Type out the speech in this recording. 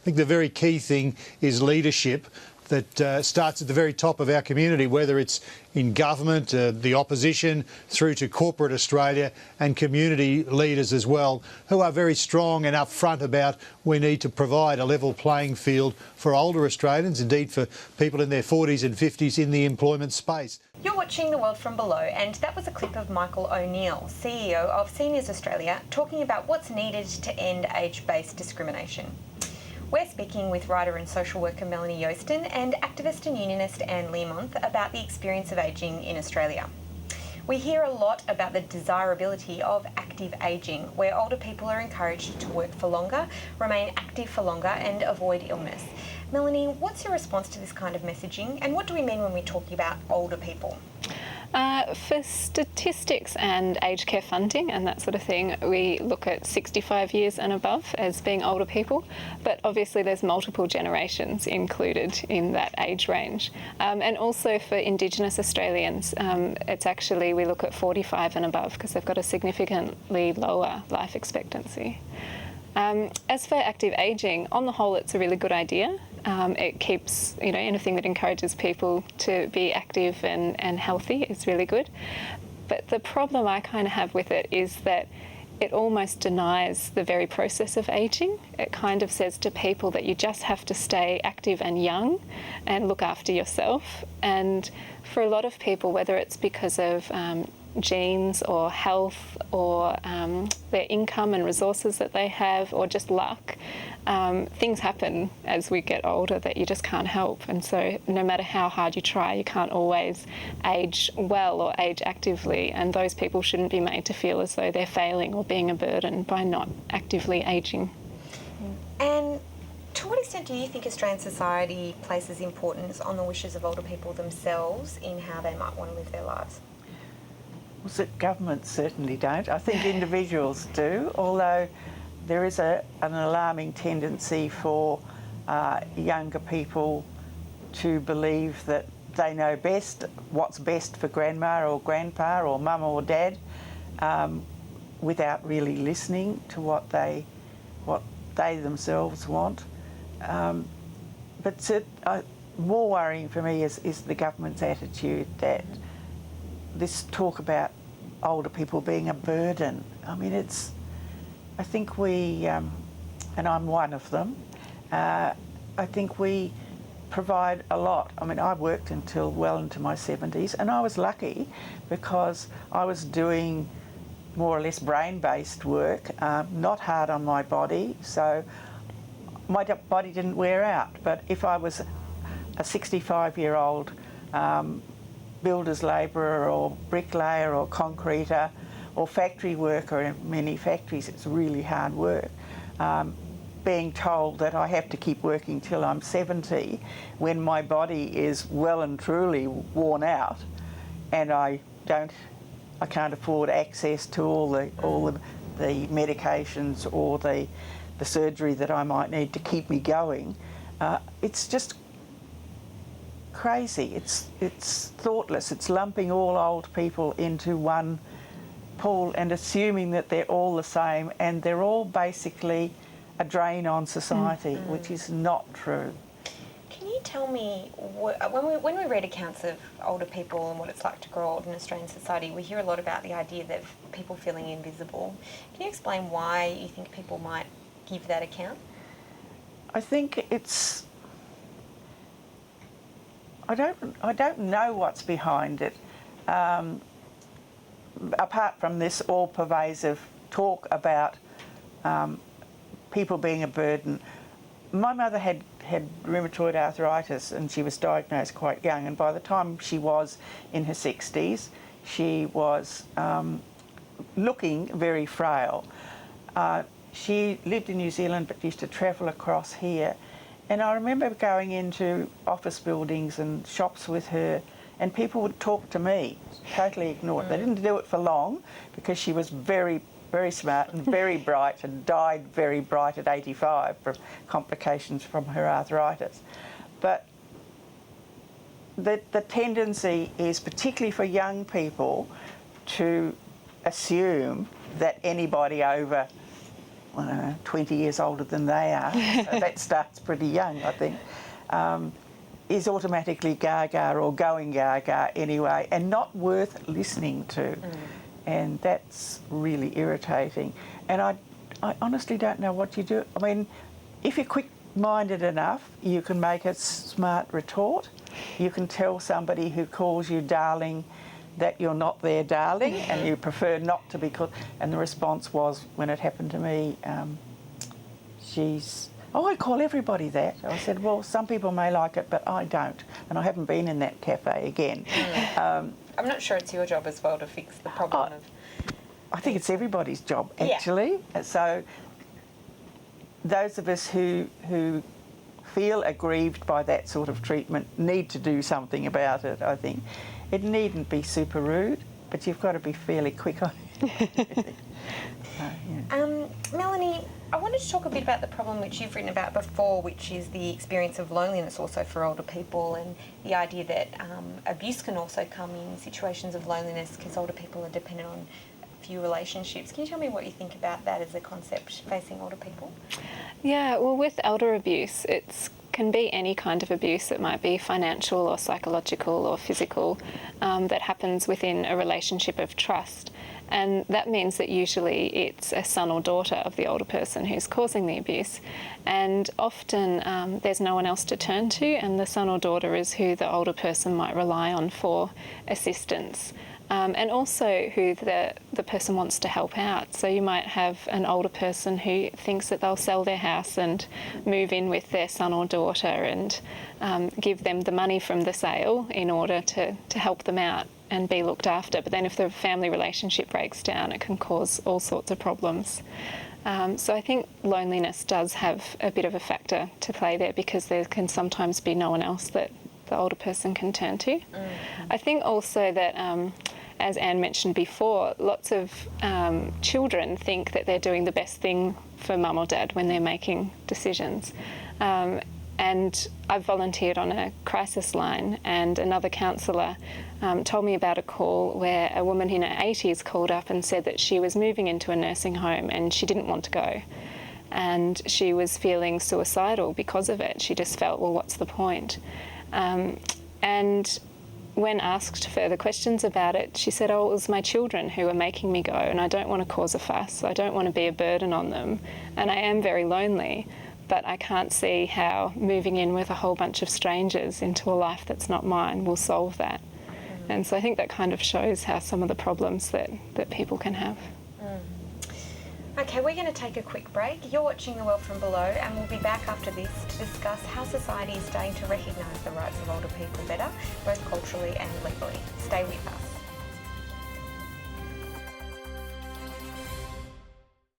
think the very key thing is leadership that starts at the very top of our community, whether it's in government, the opposition, through to corporate Australia and community leaders as well, who are very strong and upfront about we need to provide a level playing field for older Australians, indeed for people in their 40s and 50s in the employment space. You're watching The World from Below, and that was a clip of Michael O'Neill, CEO of Seniors Australia, talking about what's needed to end age-based discrimination. We're speaking with writer and social worker Melanie Joosten and activist and unionist Anne Learmonth about the experience of ageing in Australia. We hear a lot about the desirability of active ageing, where older people are encouraged to work for longer, remain active for longer and avoid illness. Melanie, what's your response to this kind of messaging, and what do we mean when we're talking about older people? For statistics and aged care funding and that sort of thing, we look at 65 years and above as being older people, but obviously there's multiple generations included in that age range. And also for Indigenous Australians, it's actually, we look at 45 and above because they've got a significantly lower life expectancy. As for active ageing, on the whole, it's a really good idea. It keeps, anything that encourages people to be active and healthy is really good. But the problem I kind of have with it is that it almost denies the very process of ageing. It kind of says to people that you just have to stay active and young and look after yourself. And for a lot of people, whether it's because of genes or health or their income and resources that they have or just luck, things happen as we get older that you just can't help. And so no matter how hard you try, you can't always age well or age actively, and those people shouldn't be made to feel as though they're failing or being a burden by not actively aging. And to what extent do you think Australian society places importance on the wishes of older people themselves in how they might want to live their lives? Well, governments certainly don't. I think individuals do, although there is an alarming tendency for younger people to believe that they know best, what's best for grandma or grandpa or mum or dad, without really listening to what they themselves want. But more worrying for me is the government's attitude that this talk about older people being a burden. I mean, I think we, and I'm one of them, I think we provide a lot. I mean, I worked until well into my 70s, and I was lucky because I was doing more or less brain-based work, not hard on my body, so my body didn't wear out. But if I was a 65-year-old builder's labourer or bricklayer or concreter or factory worker in many factories, it's really hard work. Being told that I have to keep working till I'm 70 when my body is well and truly worn out, and I can't afford access to all the medications or the surgery that I might need to keep me going. It's just crazy. It's thoughtless. It's lumping all old people into one pool and assuming that they're all the same and they're all basically a drain on society, which is not true. Can you tell me, when we read accounts of older people and what it's like to grow old in Australian society, we hear a lot about the idea that people feeling invisible. Can you explain why you think people might give that account? I think I don't know what's behind it, apart from this all-pervasive talk about people being a burden. My mother had rheumatoid arthritis and she was diagnosed quite young, and by the time she was in her 60s, she was looking very frail. She lived in New Zealand but used to travel across here. And I remember going into office buildings and shops with her, and people would talk to me, totally ignore it. They didn't do it for long because she was very, very smart and very bright and died very bright at 85 from complications from her arthritis. But the tendency is, particularly for young people, to assume that anybody over 20 years older than they are, so that starts pretty young, I think, is automatically gaga or going gaga anyway, and not worth listening to. And that's really irritating. And I honestly don't know what you do. I mean, if you're quick-minded enough, you can make a smart retort. You can tell somebody who calls you darling that you're not their darling and you prefer not to be called. And the response was, when it happened to me, I call everybody that. I said, well, some people may like it, but I don't. And I haven't been in that cafe again. I'm not sure it's your job as well to fix the problem of... I think it's everybody's job, actually. Yeah. So those of us who feel aggrieved by that sort of treatment need to do something about it, I think. It needn't be super rude, but you've got to be fairly quick on it. Melanie, I wanted to talk a bit about the problem which you've written about before, which is the experience of loneliness also for older people, and the idea that abuse can also come in situations of loneliness because older people are dependent on few relationships. Can you tell me what you think about that as a concept facing older people? Yeah, well, with elder abuse, it can be any kind of abuse. It might be financial or psychological or physical that happens within a relationship of trust. And that means that usually it's a son or daughter of the older person who's causing the abuse. And often there's no one else to turn to, and the son or daughter is who the older person might rely on for assistance. And also who the person wants to help out. So you might have an older person who thinks that they'll sell their house and move in with their son or daughter and give them the money from the sale in order to help them out and be looked after. But then if the family relationship breaks down, it can cause all sorts of problems. So I think loneliness does have a bit of a factor to play there, because there can sometimes be no one else that the older person can turn to. I think also that, as Anne mentioned before, lots of children think that they're doing the best thing for mum or dad when they're making decisions. And I've volunteered on a crisis line, and another counsellor told me about a call where a woman in her 80s called up and said that she was moving into a nursing home and she didn't want to go. And she was feeling suicidal because of it. She just felt, well, what's the point? And when asked further questions about it, she said, oh, it was my children who were making me go, and I don't want to cause a fuss. I don't want to be a burden on them. And I am very lonely, but I can't see how moving in with a whole bunch of strangers into a life that's not mine will solve that. And so I think that kind of shows how some of the problems that people can have. Okay, we're going to take a quick break. You're watching The World from Below, and we'll be back after this to discuss how society is starting to recognise the rights of older people better, both culturally and legally. Stay with us.